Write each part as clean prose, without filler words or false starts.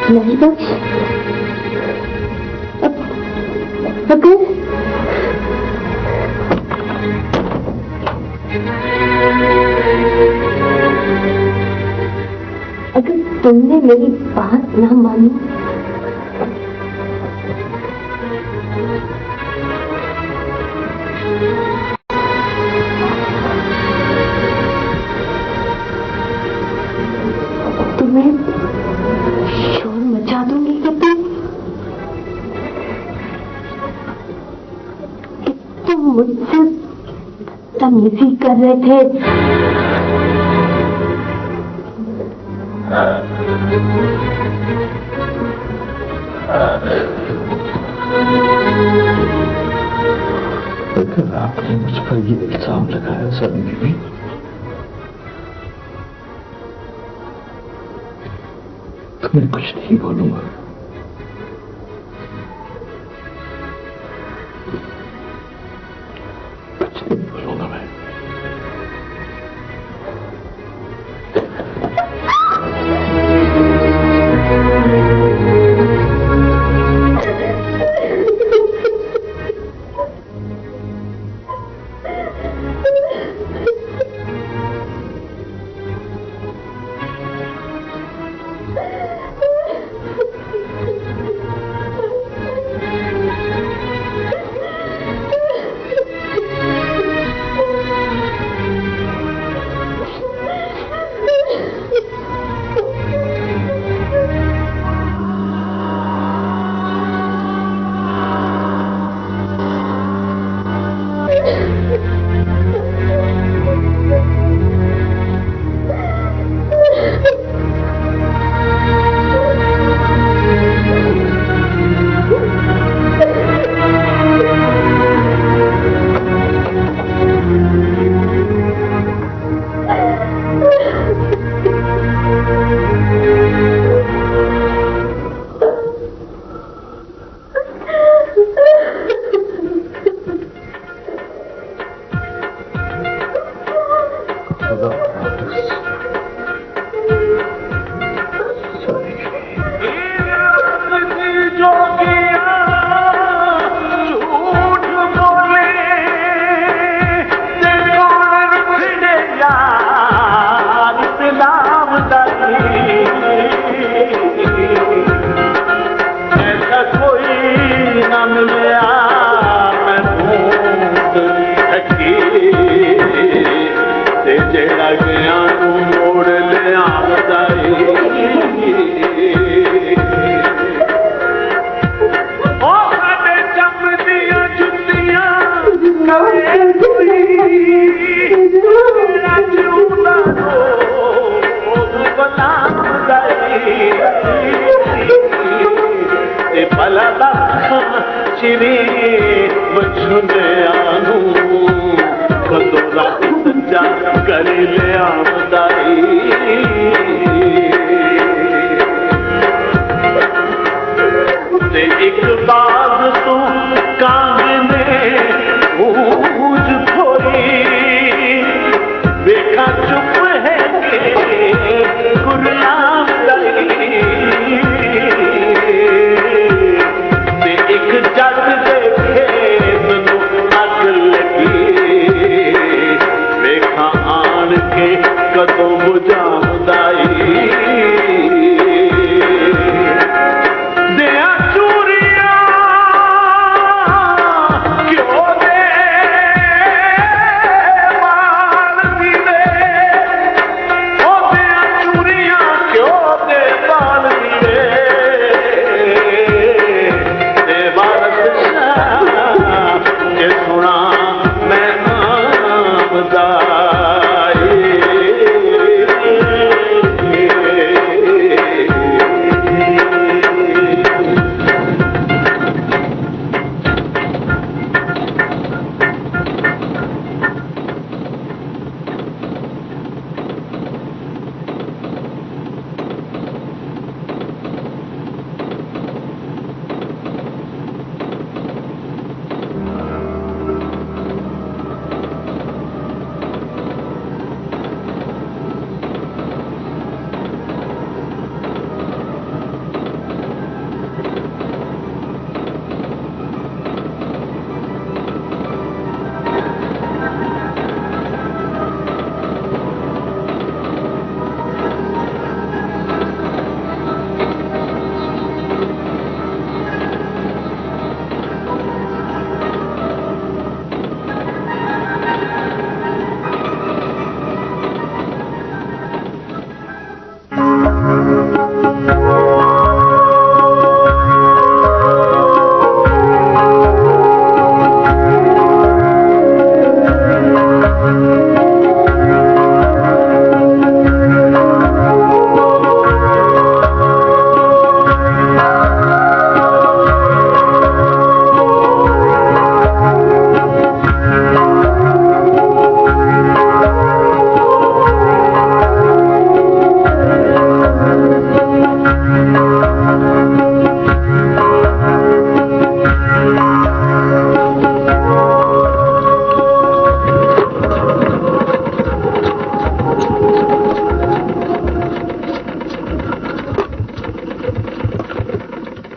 नहीं बस अगर तुमने मेरी बात ना मानी तो मैं शोर मचा दूंगी कि तुम मुझसे तमीज़ी कर रहे थे। अगर आपने मुझ पर ये इल्जाम लगाया सलोनी भी, तो मैं कुछ नहीं बोलूंगा। कुछ नहीं बोलूंगा मैं।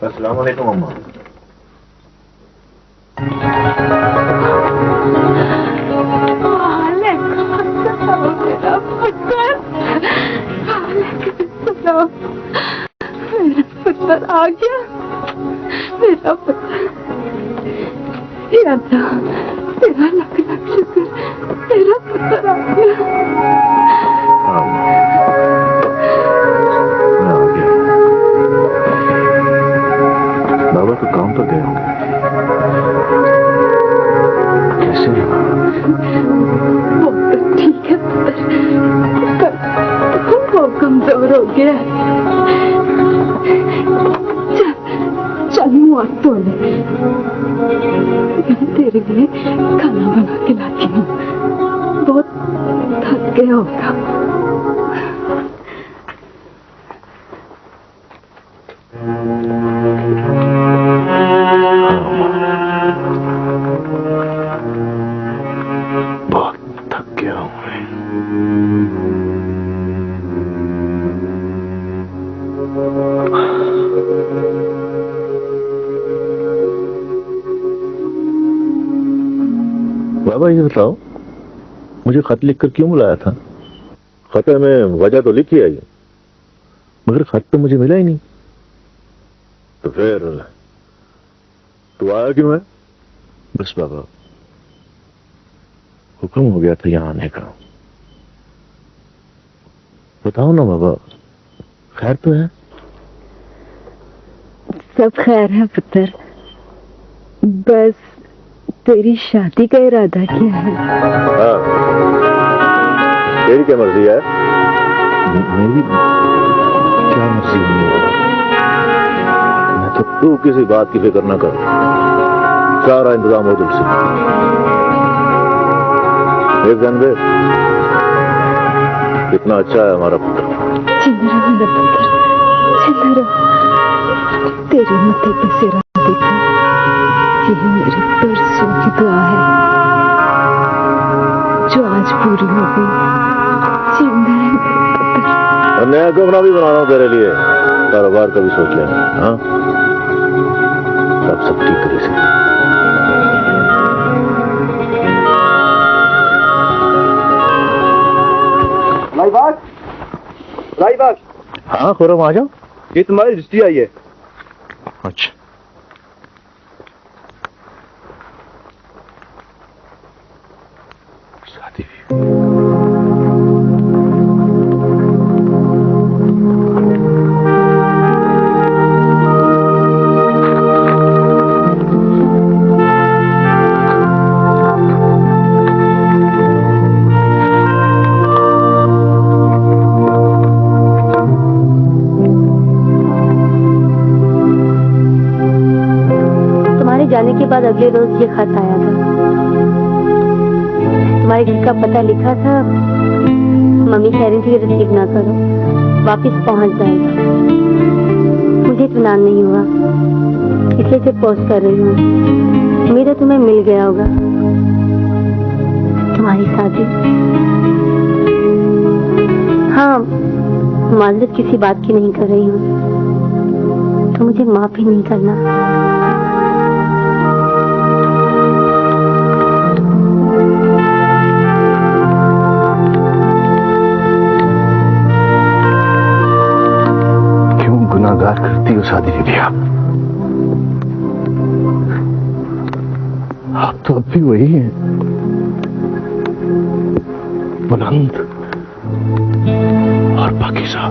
अस्सलाम वालेकुम अम्मा। मेरा पुत्र आ गया। मेरा पुत्र तेरा लख लख शुक्र, तेरा पुत्र आ गया। मैं आ गया। बाबा तो काम पर गए होंगे। कैसे वो तो ठीक है पुत्र, पर वो कमजोर हो गया। चल मुँह धो ले, मैं तेरे लिए खाना बना के लाती हूँ। बहुत थक गया होगा। बहुत थक गया हूँ मैं। बाबा ये बताओ, मुझे खत लिखकर क्यों बुलाया था? खत में वजह तो लिखी आई, मगर खत तो मुझे मिला ही नहीं। तो फिर तू आया क्यों है? बस बाबा, हुक्म हो गया था यहां आने का। बताओ ना बाबा, खैर तो है? सब खैर है पुत्र, बस तेरी शादी का इरादा क्या है? हाँ, तेरी क्या मर्जी है? मेरी क्या मर्जी नहीं है? मैं तो तू किसी बात की फिक्र न कर, सारा इंतजाम हो तुझसे। एक जानवे कितना अच्छा है हमारा पुत्र। जिंदा रहो मेरा पुत्र, जिंदा रहो। तेरे मथे पे सिरा देखो, यही मेरी बरसों की दुआ है जो आज पूरी हो गई। जिंदा रह मेरा पुत्र। और नया गमला भी बना रहा हूं तेरे लिए, कारोबार का भी सोच लेना। हाँ, सब ठीक करे से। राईबाग। हाँ खुरम, आ जाओ। ये तुम्हारी रिश्ती आई है। अच्छा, शादी जाने के बाद अगले रोज ये खत आया था। तुम्हारे घर का पता लिखा था। मम्मी कह रही थी रिसीव ना करो, वापस पहुंच जाएगा। मुझे इत्मीनान नहीं हुआ, इसलिए इसे पोस्ट कर रही हूँ। उम्मीद है तुम्हें मिल गया होगा। तुम्हारी शादी, हाँ, माजरत किसी बात की नहीं कर रही हूँ, तो मुझे माफ ही नहीं करना। गुनाहगार करती हो शादी के लिए आप तो अब भी वही हैं, बुलंद और पाकीज़ा।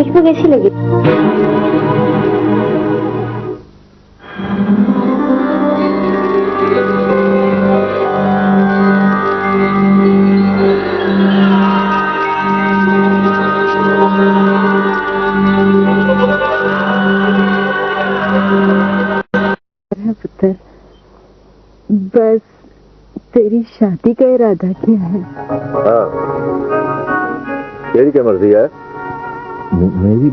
देखना कैसी लगी? पुत्र, बस तेरी शादी का इरादा क्या है? हाँ, तेरी क्या मर्जी है? मेरी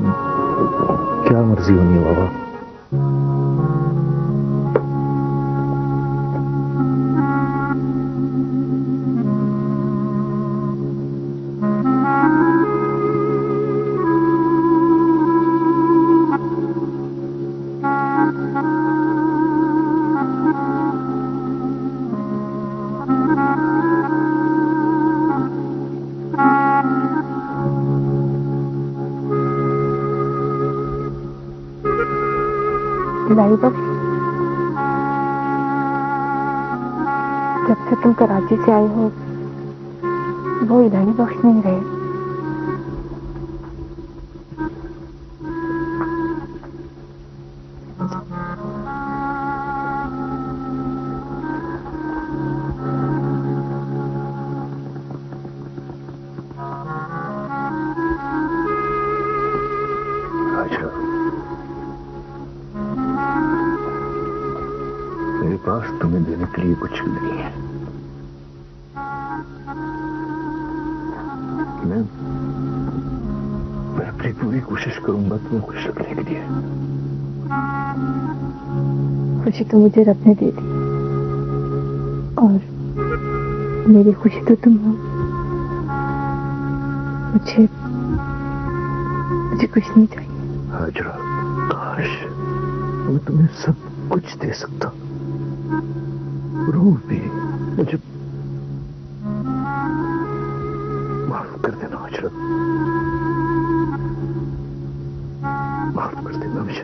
क्या मर्जी होनी है बाबा? लाई बख्श, जब से तुम कराची से आए हो वो इलाही बख्श नहीं रहे। मेरे पास तुम्हें देने के लिए कुछ भी नहीं है। मैं अपनी पूरी कोशिश करूंगा तुम्हें खुश रखने के लिए। खुशी तो मुझे रब ने दे दी और मेरी खुशी तो तुम हो। मुझे कुछ नहीं चाहिए। हाजरा, काश मैं तुम्हें सब कुछ दे सकता। रूह भी मुझे माफ कर देना हाजरा, माफ कर देना मुझे।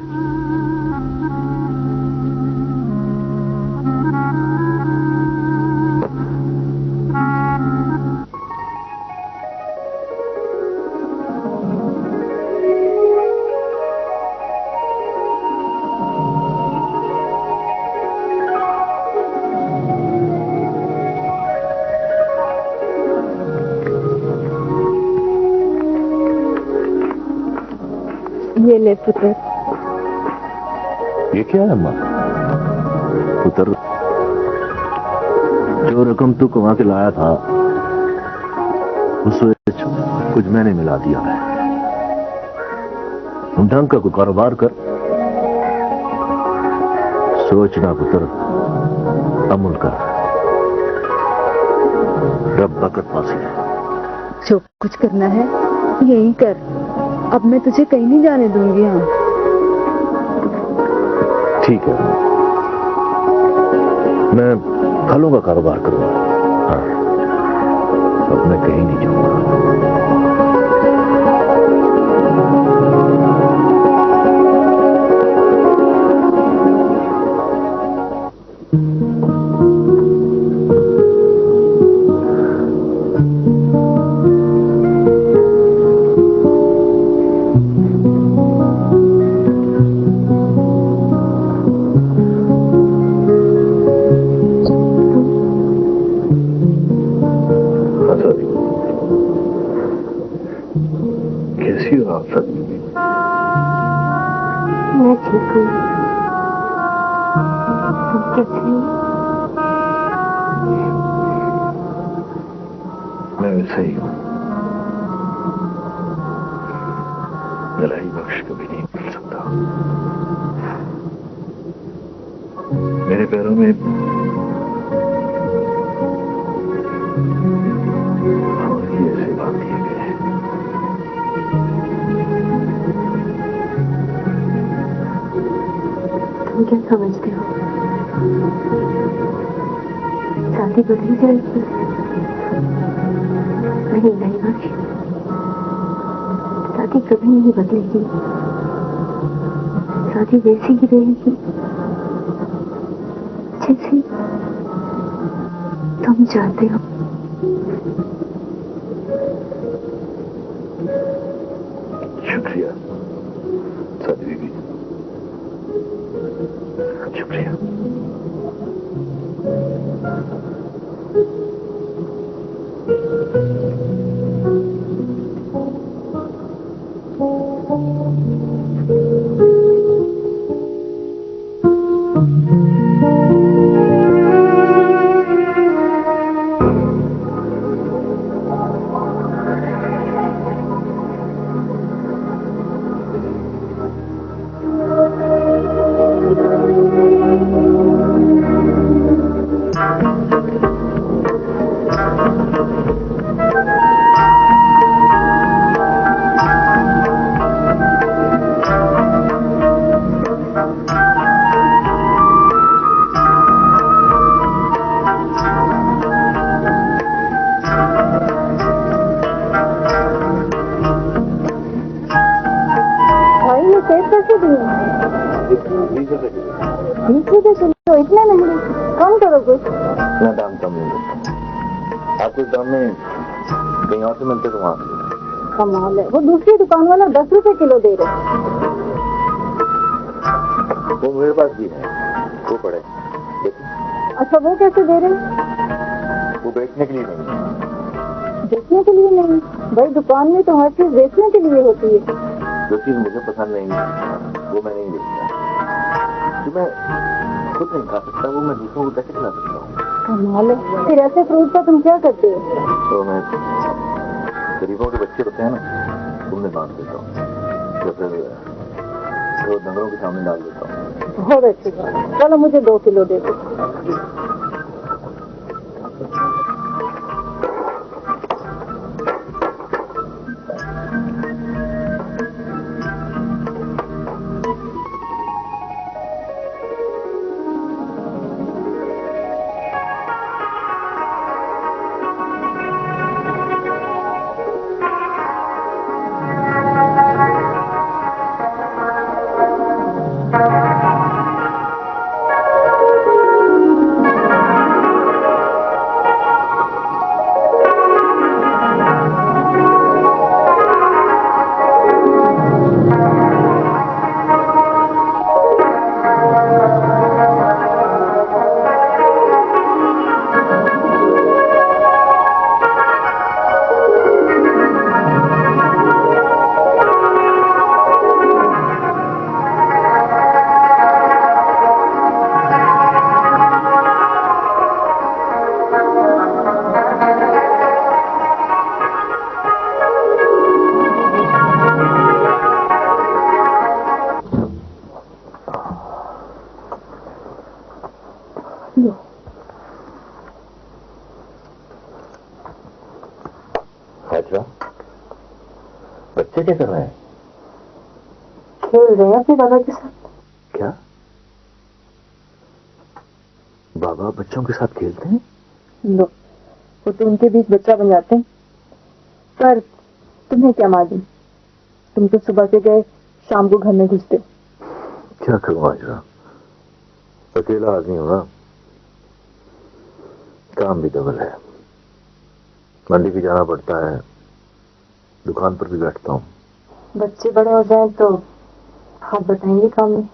ये ले पुत्र। ये क्या है माँ? पुत्र, जो रकम तू कमा के लाया था उसमें कुछ मैंने मिला दिया है। तुम ढंग का कोई कारोबार कर। सोचना पुत्र, अमल कर, रब बरकत पास है। जो कुछ करना है यही कर। अब मैं तुझे कहीं नहीं जाने दूंगी। हाँ ठीक है, मैं फलों का कारोबार करूंगा। हाँ, अब मैं कहीं नहीं जाऊंगा। कैसी हो आप सब? मैं ठीक हूँ। तुम कैसे हो? मैं वैसे ही हूँ। इलाही बख्श कभी नहीं भूल सकता। मेरे पैरों में ऐसे बात किए गए हैं। तुम क्या समझते हो? शादी बदली जाएगी? नहीं नहीं बख्श, शादी कभी नहीं बदलेगी। शादी वैसी ही रहेगी जैसे तुम चाहते हो। शुक्रिया सादी बीबी, शुक्रिया। भाई ये सेब कैसे दिए? 20 रुपए किलो, इतने महंगे, कम करो कुछ। इतना दाम कम नहीं देता, आपको इस दाम में कहीं और से मिलते तो वहां से। कमाल है, वो दूसरी दुकान वाला 10 रुपए किलो दे रहे। वो मेरे पास भी है, वो पड़े देखो। अच्छा वो कैसे दे रहे? वो बेचने के लिए नहीं है। बेचने के लिए नहीं? भाई दुकान में तो हर चीज बेचने के लिए होती है। जो चीज मुझे पसंद नहीं वो मैं नहीं बेचता, जो मैं खुद नहीं खा सकता वो मैं दूसरों को कैसे खिला सकता हूँ। कमाल है, फिर ऐसे फ्रूट का तुम क्या करते हो? तो मैं गरीबों के बच्चे होते हैं ना, उनमें बांट देता हूँ, तो फिर तो दंगलों के सामने डाल देता हूँ। बहुत अच्छी बात है, चलो मुझे 2 किलो दे दो। अच्छा, बच्चे क्या कर रहे हैं? खेल रहे हैं अपने बाबा के साथ। क्या बाबा बच्चों के साथ खेलते हैं? लो, वो तो उनके बीच बच्चा बन जाते हैं। पर तुम्हें क्या मालूम, तुम तो सुबह से गए शाम को घर में घुसते। क्या करूं आजरा, अकेला आदमी हूं ना, काम भी डबल है, मंडी भी जाना पड़ता है, दुकान पर भी बैठता हूं। बच्चे बड़े हो जाएं तो हाथ बटाएंगे काम में।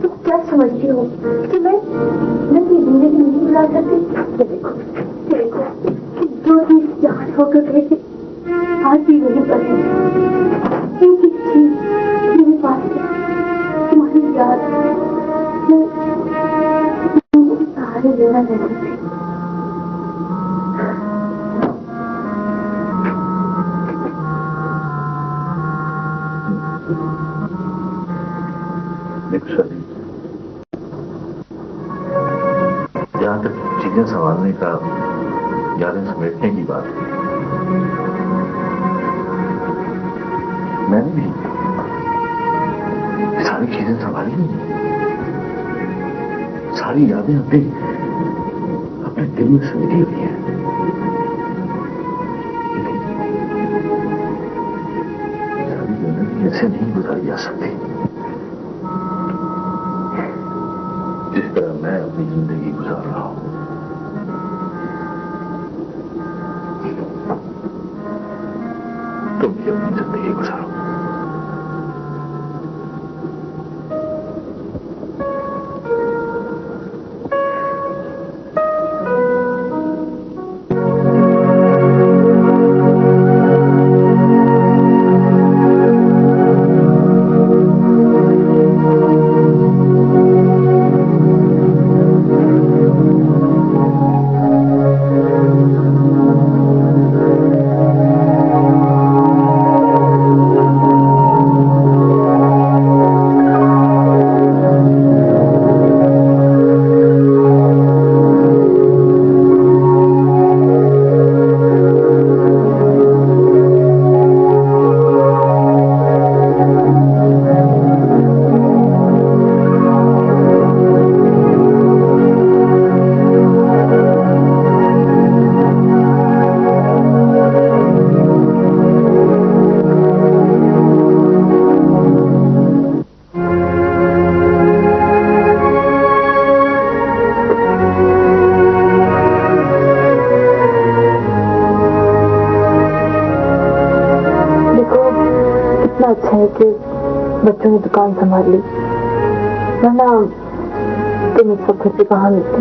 तुम क्या समझती हो कि मैं ये जिंदगी नहीं बुला सकती? ये देखो कि जो चीज याद होकर गए थे आज भी वही पर है। एक एक चीज मेरे पास है, तुम्हारी याद। मैं सहारे लेना नहीं सकती। जहां तक चीजें संभालने का, यादें समेटने की बात है, मैंने भी सारी चीजें संभाली नहीं, सारी यादें अपने दिल में समेटी हुई हैं। सारी ऐसे नहीं गुजारी जा सकती जिस तरह मैं अपनी जिंदगी गुजार रहा हूं। तुम भी अपनी जिंदगी गुजारो। अच्छा है कि बच्चों ने दुकान संभाल ली, वरना तुम इस वक्त घर पे कहाँ मिलते।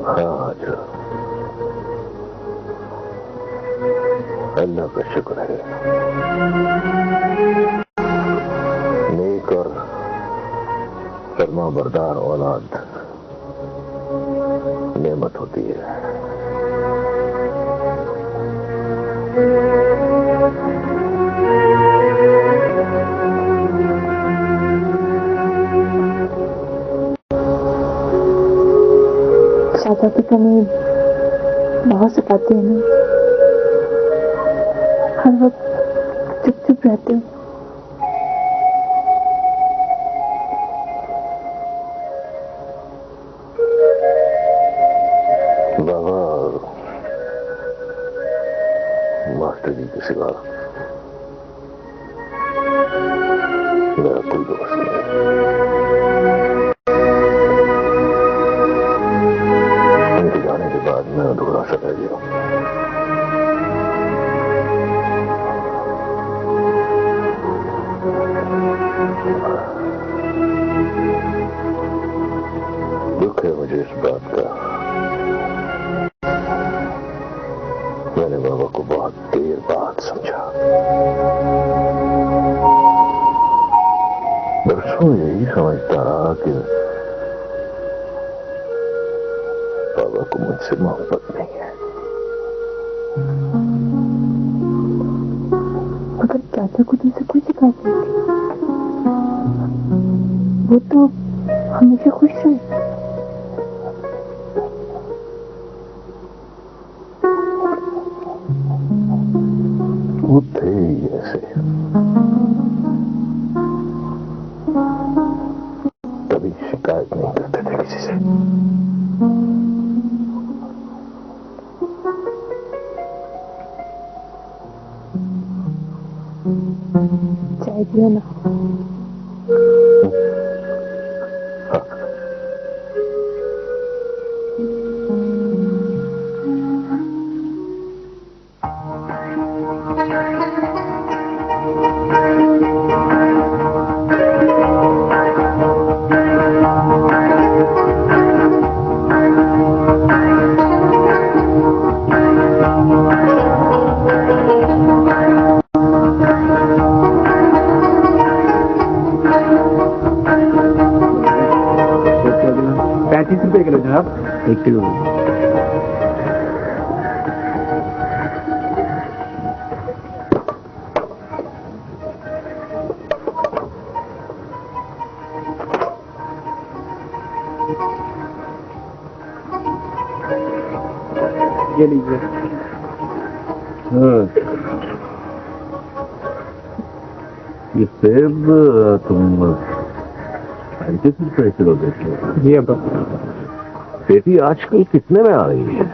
हाँ जो अल्लाह का शुक्र है, नेक और फरमा बरदार औलाद नेमत होती है। शादा की कमी बहुत सताती है ना, हर वक्त चुप चुप रहते हो। बाबा मास्टर जी के सिवा मेरा कोई दोस्त नहीं है। उनके जाने के बाद मैं अधूरा सा रह गया। दुख है मुझे इस बात का, मैंने बाबा को बहुत देर बाद समझा। बरसों यही समझता रहा कि बाबा को मुझसे मोहब्बत नहीं है। मगर चाचा को तुमसे कोई शिकायत नहीं थी, वो तो हमेशा खुश रहे। वो थे ही ऐसे, कभी शिकायत नहीं करते थे किसी से। चाय पियो ना। ₹35 किलो जनाब। 1 किलो। ये लीजिए। ये सेब तुम 35 रुपए किलो देते हो? जी अब्बा। पेटी आजकल कितने में आ रही है?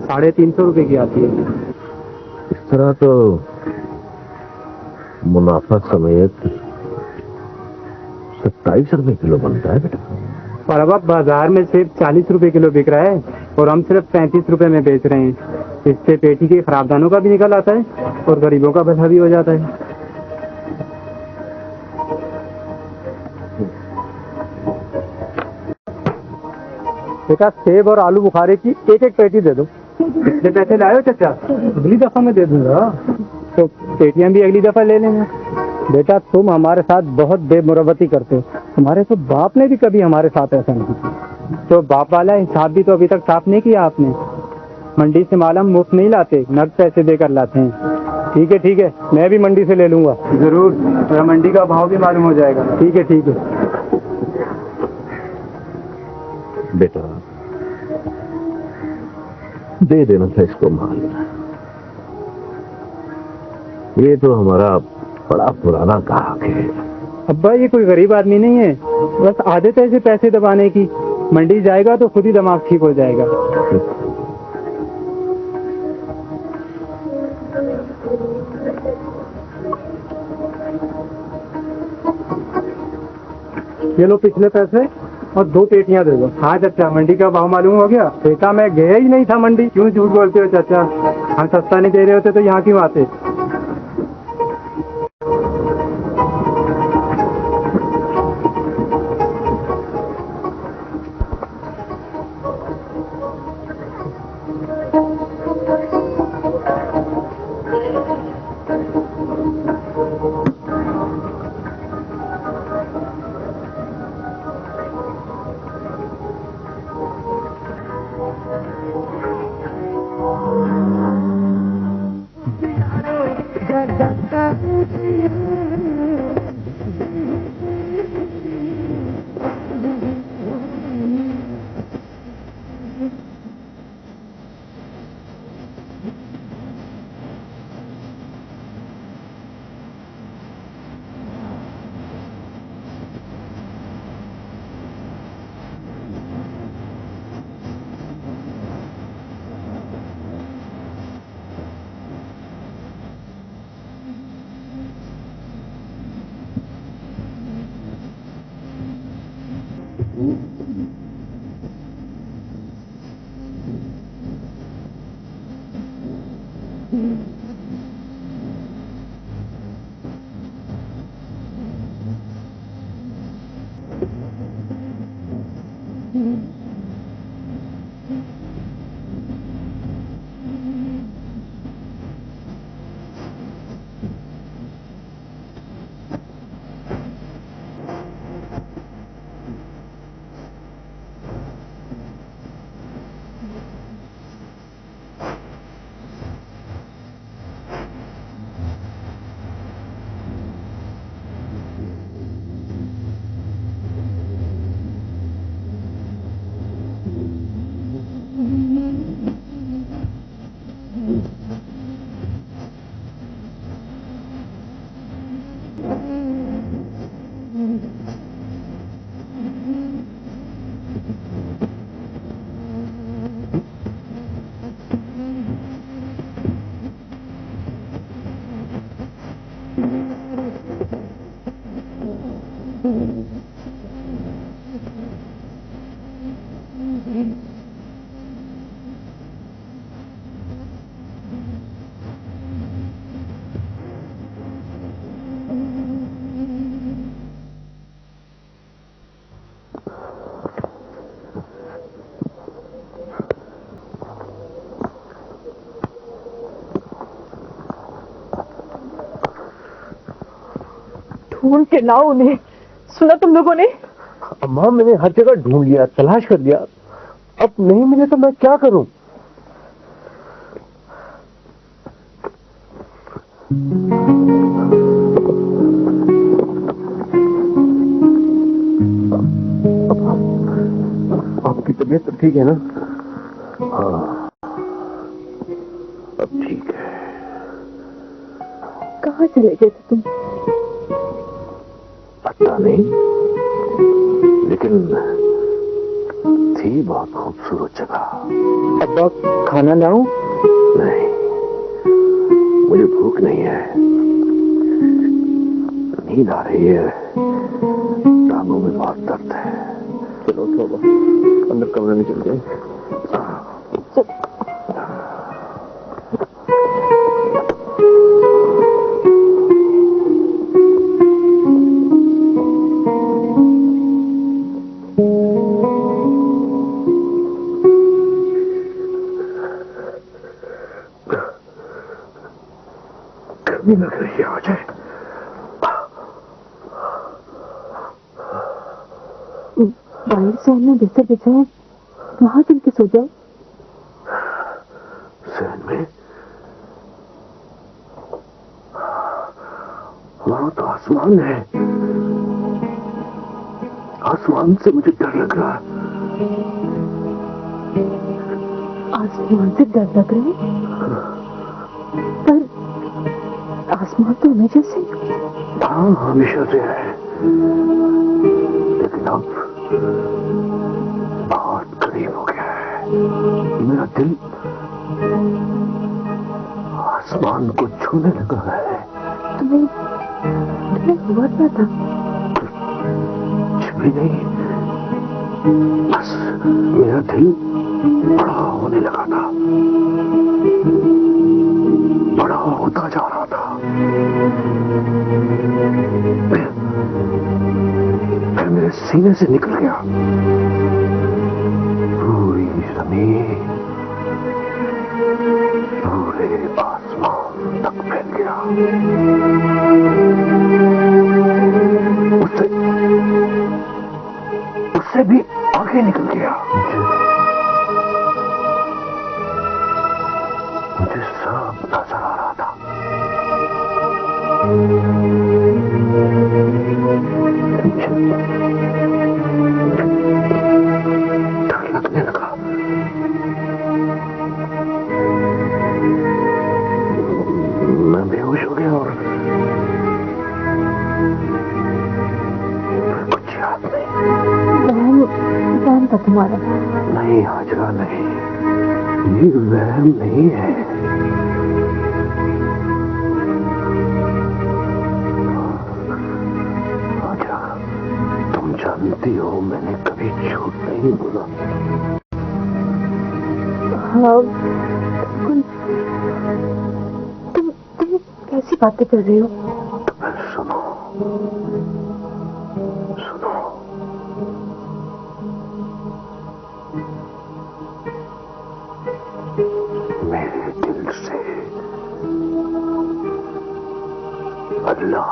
350 रुपए की आती है। इस तरह तो मुनाफा समेत 27 रुपए किलो बनता है बेटा। पर अब बाजार में सेब 40 रुपए किलो बिक रहा है और हम सिर्फ 35 रुपए में बेच रहे हैं। इससे पेटी के खराब दानों का भी निकल आता है और गरीबों का भला भी हो जाता है। बेटा सेब और आलू बुखारे की एक एक पेटी दे दो। कितने पैसे लाए हो चाचा? अगली दफा मैं दे दूंगा, तो पेटियां भी अगली दफा ले लेना। बेटा तुम हमारे साथ बहुत बेमुरवती करते हो। तुम्हारे तो बाप ने भी कभी हमारे साथ ऐसा नहीं किया। तो बाप वाला हिसाब भी तो अभी तक साफ नहीं किया आपने। मंडी से माल हम मुफ्त नहीं लाते, नकद पैसे देकर लाते हैं। ठीक है, मैं भी मंडी से ले लूंगा। जरूर, थोड़ा मंडी का भाव भी मालूम हो जाएगा। ठीक है। बेटा दे देना था इसको माल। ये तो हमारा बड़ा पुराना ग्राहक है। अब्बा ये कोई गरीब आदमी नहीं है, बस आदत है ऐसे पैसे दबाने की। मंडी जाएगा तो खुद ही दिमाग ठीक हो जाएगा। ये लो पिछले पैसे और 2 पेटियां दे दो। हाँ चाचा, मंडी का भाव मालूम हो गया? बेटा मैं गया ही नहीं था मंडी। क्यों झूठ बोलते हो चाचा? हम सस्ता नहीं दे रहे होते तो यहाँ क्यों आते? ढूंढ के लाओ उन्हें। सुना तुम लोगों ने? अम्मा मैंने हर जगह ढूंढ लिया, तलाश कर लिया, अब नहीं मिले तो मैं क्या करूं? आपकी तबीयत तो ठीक है ना? हाँ अब ठीक है। कहाँ चले गए थे तुम? पता नहीं, लेकिन थी बहुत खूबसूरत जगह। अब्बा खाना लाऊं? नहीं, मुझे भूख नहीं है, नींद आ रही है, टांगों में बहुत दर्द है। चलो थोड़ा अंदर कमरे में चल जाए। गर्मी लग रही है, आ जाए। बाहर से हमने बिस्तर बिछाया, वहां चल के सो जाओ। सहन में वहां तो आसमान है, आसमान से मुझे डर लग रहा है। आसमान से डर लग रहा है? पर आसमान तो हमेशा से। हाँ, हमेशा से है, लेकिन अब बहुत करीब हो गया है। मेरा दिल आसमान को छूने लगा है। तुम्हें हुआ क्या था? कुछ भी नहीं, बस मेरा दिल बड़ा होने लगा था, बड़ा होता जा रहा था। फिर मेरे सीने से निकल गया, पूरी जमीन, पूरे आसमान तक फैल गया। उससे भी आगे निकल गया। मुझे सब नजर आ रहा था। डर लगने लगा। मैं बेहोश हो गया और कुछ याद नहीं। वहम था तुम्हारा? नहीं हाजरा, नहीं, ये वहम नहीं है। हाजरा, तुम जानती हो मैंने कभी झूठ नहीं बोला। हाँ, तुम कैसी बातें कर रहे हो? तो फिर सुनो, सुनो। मेरे दिल से अल्लाह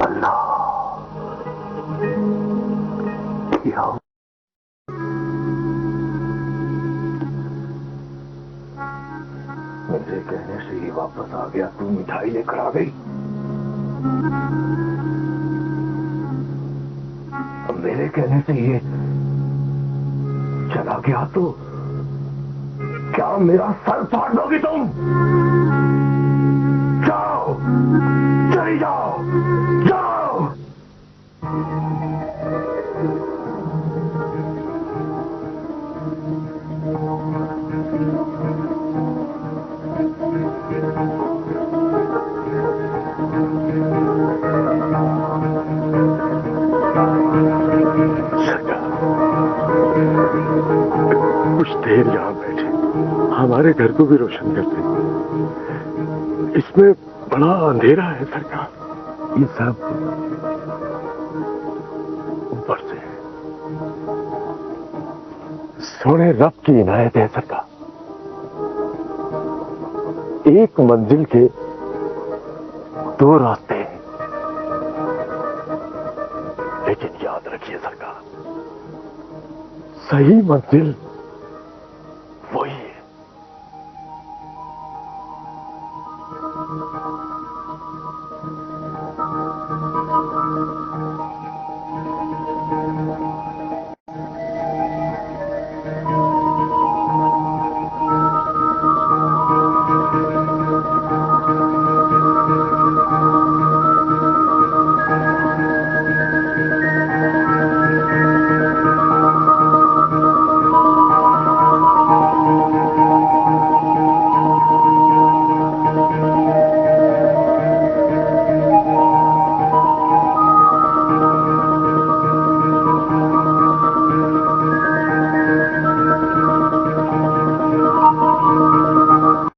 अल्लाह किया। मेरे कहने से ही वापस आ गया, तू मिठाई लेकर आ गई। अब मेरे कहने से ये चला गया तो क्या मेरा सर फाड़ दोगी तुम? जाओ, चली जाओ, जाओ। कुछ देर यहां बैठे, हमारे घर को भी रोशन करते। इसमें बड़ा अंधेरा है सरकार। ये सब ऊपर से सोने रब की इनायत है सरकार। एक मंजिल के दो रास्ते हैं, लेकिन याद रखिए सरकार, सही मंजिल वही है।